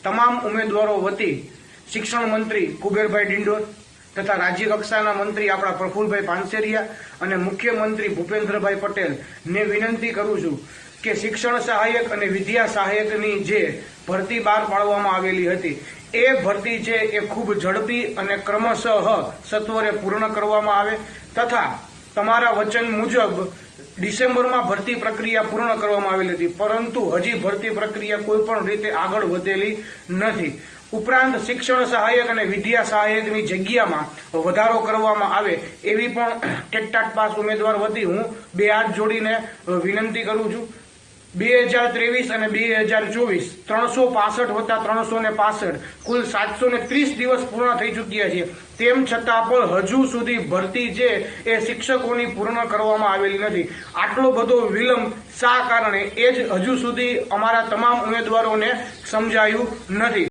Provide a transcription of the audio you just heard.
તમામ ઉમેદવારો વતી શિક્ષણ મંત્રી કુબેરભાઈ ડિંડોર તથા રાજ્ય કક્ષાના મંત્રી આપણા પ્રફુલભાઈ પાનસેરિયા અને મુખ્યમંત્રી ભૂપેન્દ્રભાઈ પટેલને વિનંતી કરું છું કે શિક્ષણ સહાયક અને વિદ્યા સહાયકની જે ભરતી બહાર પાડવામાં આવેલી હતી એ ભરતી છે એ ખૂબ ઝડપી અને ક્રમશઃ સત્વરે પૂર્ણ કરવામાં આવે તથા તમારા વચન મુજબ ડિસેમ્બરમાં ભરતી પ્રક્રિયા પૂર્ણ કરવામાં આવેલી હતી, પરંતુ હજી ભરતી પ્રક્રિયા કોઈ પણ રીતે આગળ વધેલી નથી. ઉપરાંત શિક્ષણ સહાયક અને વિદ્યા સહાયકની જગ્યામાં વધારો કરવામાં આવે એવી પણ ટેટ પાસ ઉમેદવાર વતી હું બે હાથ જોડીને વિનંતી કરું છું. 2023 અને 2024 365 વત્તા 365 કુલ 730 દિવસ પૂર્ણ થઈ ચૂક્યા છે. તેમ છતાં પણ હજુ સુધી ભરતી છે એ શિક્ષકોની પૂર્ણ કરવામાં આવેલી નથી. આટલો બધો વિલંબ શા કારણે એ જ હજુ સુધી અમારા તમામ ઉમેદવારોને સમજાયું નથી.